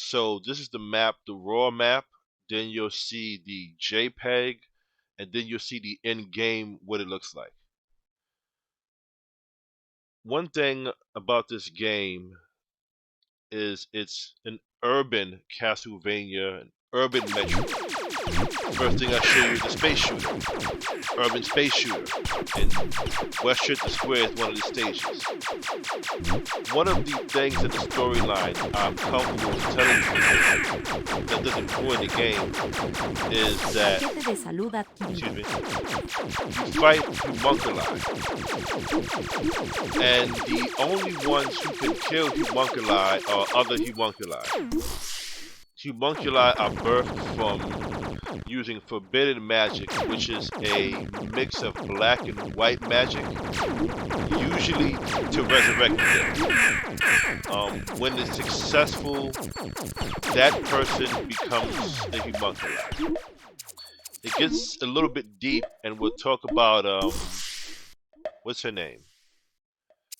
So this is the map, the raw map. Then you'll see the JPEG, and then you'll see the in-game what it looks like. One thing about this game is it's an urban Castlevania, an urban Metro. First thing I show you is the space shooter, urban space shooter. In Westchester Square is one of the stages. One of the things in the storyline I'm comfortable with telling people that doesn't ruin the game is that, excuse me, you fight homunculi. And the only ones who can kill homunculi are other homunculi. Homunculi are birthed from using forbidden magic, which is a mix of black and white magic, usually to resurrect the dead. When it's successful, that person becomes a homunculi. It gets a little bit deep, and we'll talk about what's her name?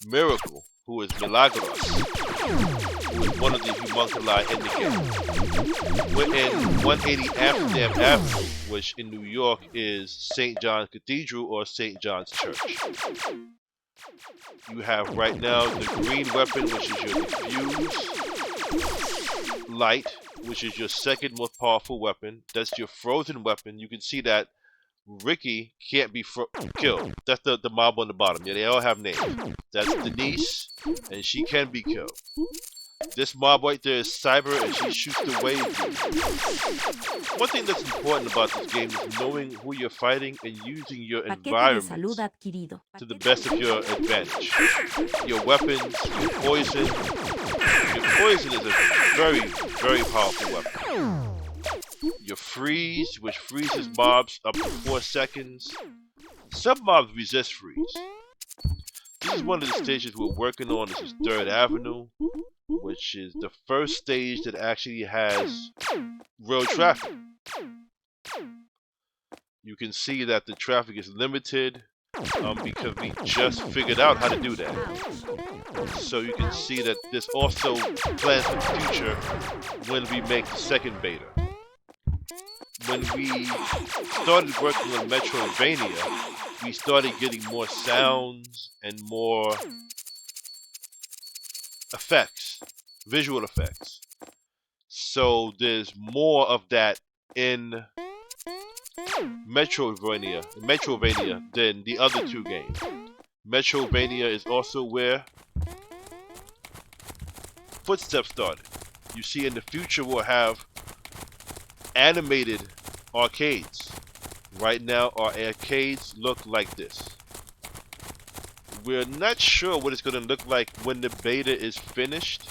Miracle, who is Milagros, who is one of the homunculi in the game. We're in 180 Amsterdam Avenue, which in New York is St. John's Cathedral or St. John's Church. You have right now the green weapon, which is your diffuse light, which is your second most powerful weapon. That's your frozen weapon. You can see that Ricky can't be killed. That's the mob on the bottom. Yeah, they all have names. That's Denise, and she can be killed. This mob right there is Cyber, and she shoots the wave. One thing that's important about this game is knowing who you're fighting and using your environment to the best of your advantage. Your weapons, your poison. Your poison is a very, very powerful weapon. Your freeze, which freezes mobs up to 4 seconds. Some mobs resist freeze. This is one of the stages we're working on. This is 3rd Avenue, which is the first stage that actually has real traffic. You can see that the traffic is limited because we just figured out how to do that. So you can see that this also plans for the future when we make the second beta. When we started working on Metroid-vainia, we started getting more sounds and more effects, visual effects. So there's more of that in Metroid-vainia than the other two games. Metroid-vainia is also where footsteps started. You see, in the future we'll have animated arcades. Right now our arcades look like this. We're not sure what it's going to look like when the beta is finished.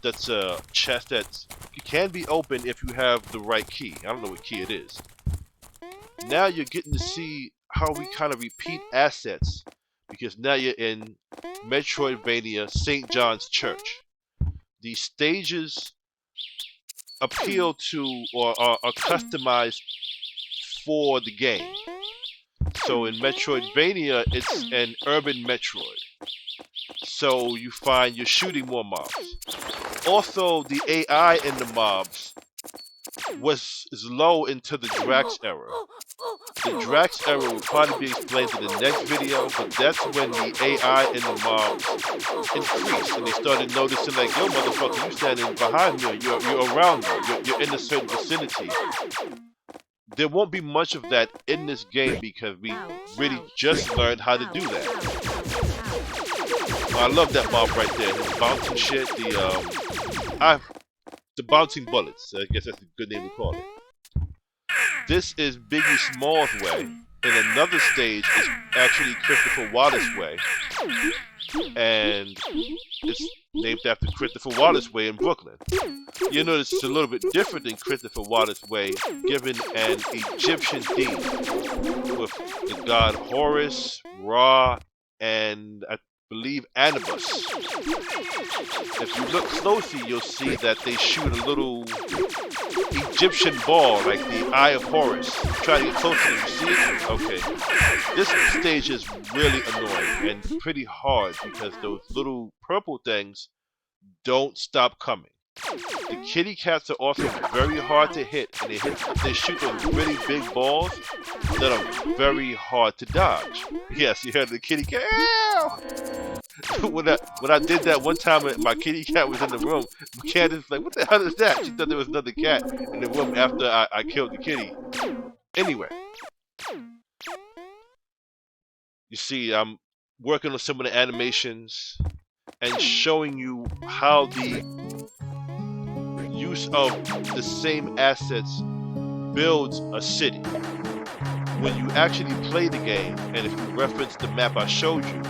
That's a chest that can be opened if you have the right key. I don't know what key it is. Now you're getting to see how we kind of repeat assets, because now you're in Metroid-vainia St. John's Church. These stages appeal to or are customized for the game. So in Metroid-vainia, it's an urban Metroid. So you find you're shooting more mobs. Also, the AI in the mobs is low into the Drax era. The Drax era will probably be explained in the next video, but that's when the AI in the mobs increased, and they started noticing like, yo, motherfucker, you standing behind me, you're around me, you're in a certain vicinity. There won't be much of that in this game because we really just learned how to do that. I love that mob right there. The bouncing shit, the bouncing bullets. I guess that's a good name to call it. This is Biggie Smalls' way, and another stage is actually Christopher Wallace' way, and it's named after Christopher Wallace Way in Brooklyn. You notice it's a little bit different than Christopher Wallace Way, given an Egyptian theme with the god Horus, Ra, and I believe Anubis. If you look closely, you'll see that they shoot a little Egyptian ball, like the Eye of Horus. Try to get closer. You see it? Okay. This stage is really annoying and pretty hard because those little purple things don't stop coming. The kitty cats are also very hard to hit, and they shoot those really big balls that are very hard to dodge. Yes, you heard the kitty cat. when I did that one time, my kitty cat was in the room. Candace was like, "What the hell is that?" She thought there was another cat in the room after I killed the kitty. Anyway, you see, I'm working on some of the animations and showing you how the use of the same assets builds a city. When you actually play the game, and if you reference the map I showed you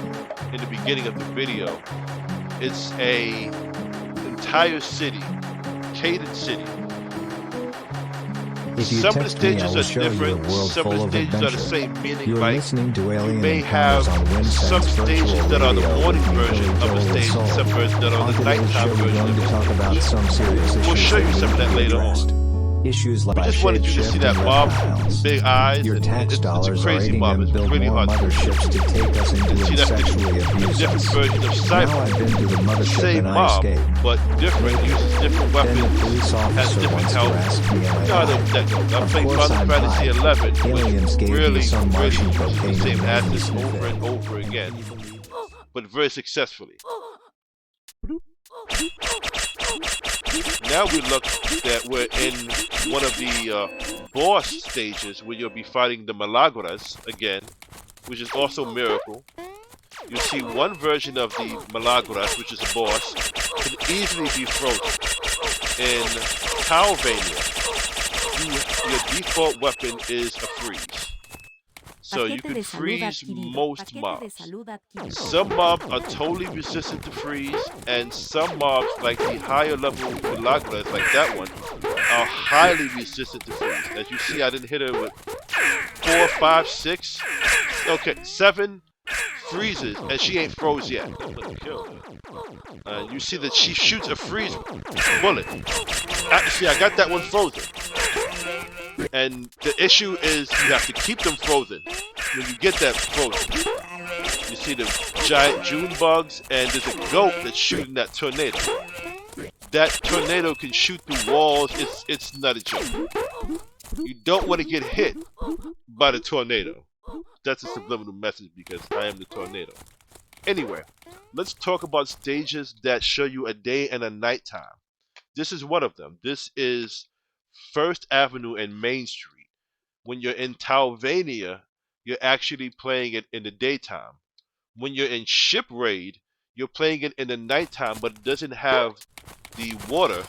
in the beginning of the video, it's a entire city, cadence city. Some of the stages are different, some of the stages are the same, meaning like you may have some stages that are the morning version of a stage, some versions that are the nighttime version of a stage. We'll show you some of that later on. Issues like we just wanted you to see that mob, big eyes, your tax it's dollars a crazy are mob. aiding them It's build really more hard. motherships to take us into and sexually abuse different us. version of Now Cyber. I've been to the mothership Same and I mob, escaped. but different, uses different Then weapons, the police has officer different wants to health. ask me and I lied. I'm Of playing course Final I'm Fantasy high. 11, Aliens which gave me really some Martian uses the cocaine same and made me assets sniff over it. and over again, but very successfully. Now we look that we're in one of the boss stages where you'll be fighting the Milagras again, which is also Miracle. You'll see one version of the Milagras, which is a boss, can easily be frozen. In Metroid-vainia, your default weapon is a freeze. So you can freeze most mobs. Some mobs are totally resistant to freeze, and some mobs, like the higher level Milagras, like that one, are highly resistant to freeze. As you see, I didn't hit her with 4, 5, 6, okay, 7 freezes, and she ain't froze yet. You see that she shoots a freeze bullet. See, I got that one frozen. And the issue is you have to keep them frozen when you get that frozen. You see the giant June bugs, and there's a goat that's shooting that tornado. That tornado can shoot through walls. It's not a joke. You don't want to get hit by the tornado. That's a subliminal message because I am the tornado. Anyway, let's talk about stages that show you a day and a nighttime. This is one of them. This is First Avenue and Main Street. When you're in Metroid-vainia, you're actually playing it in the daytime. When you're in Ship Raid, you're playing it in the nighttime, but it doesn't have the water.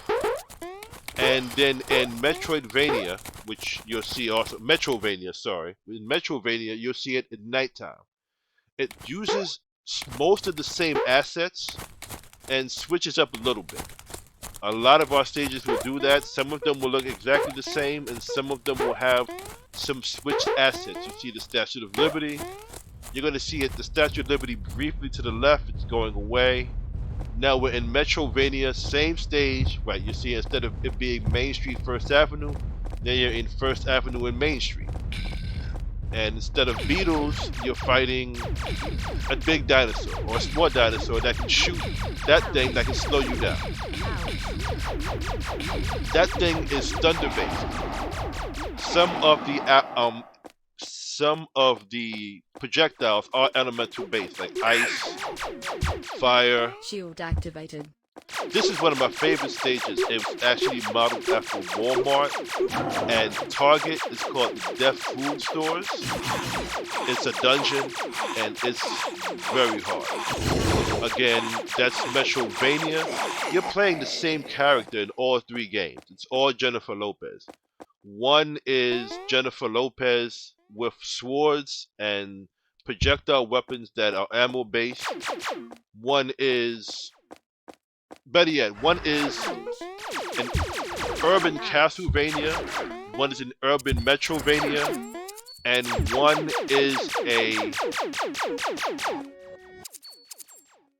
And then in Metroid-vainia, which you'll see also, Metroid-vainia, sorry. In Metroid-vainia, you'll see it at nighttime. It uses most of the same assets and switches up a little bit. A lot of our stages will do that. Some of them will look exactly the same, and some of them will have some switched assets. You see the Statue of Liberty. You're going to see it, the Statue of Liberty briefly to the left. It's going away. Now we're in Metroid-vainia, same stage. Right, you see instead of it being Main Street, First Avenue, then you're in First Avenue and Main Street. And instead of beetles, you're fighting a big dinosaur or a small dinosaur that can shoot that thing that can slow you down. That thing is thunder based. Some of the projectiles are elemental based, like ice, fire. Shield activated. This is one of my favorite stages. It was actually modeled after Walmart and Target. It's called Deaf Food Stores. It's a dungeon and it's very hard. Again, that's Metroid-vainia. You're playing the same character in all 3 games. It's all Jennifer Lopez. One is Jennifer Lopez with swords and projectile weapons that are ammo based. One is, better yet, one is an urban Castlevania, one is an urban Metroid-vainia, and one is a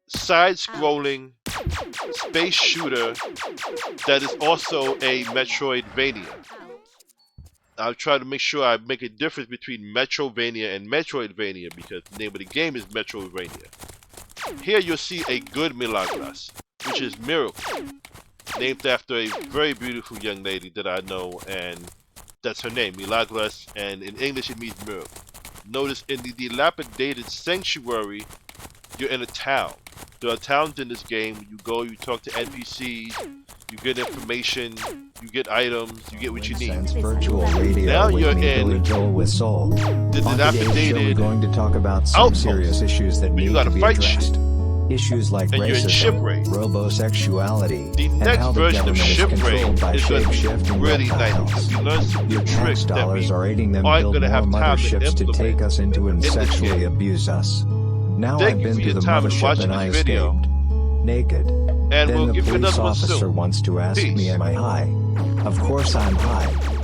side-scrolling space shooter that is also a Metroid-vainia. I'll try to make sure I make a difference between Metroid-vainia and Metroid-vainia because the name of the game is Metroid-vainia. Here you'll see a good Milagras, which is Miracle. named after a very beautiful young lady that I know, and that's her name, Milagros, and in English it means miracle. Notice in the dilapidated sanctuary, you're in a town. There are towns in this game. You go, you talk to NPCs, you get information, you get items, you get what you need. Virtual radio Now with you're me, in Billy Joel with Soul. the On today's show, we're dilapidated going to talk about some outpost. serious issues that But you need gotta to be fight addressed. Issues like and you're in racism, shipwreck. robosexuality, The and next how the version of government is shipwreck controlled by is going to shapeshift be and really nice. reptiles. You learn some Your new tax tricks that dollars we are aiding them aren't build going to more have time to motherships to implement take us into and in this sexually game. abuse us. Now Thank I've you been for to your the time in mothership watching and I this video. escaped. Naked. And Then we'll the give you police another one officer soon. wants to ask Peace. me, am I high? Of course I'm high.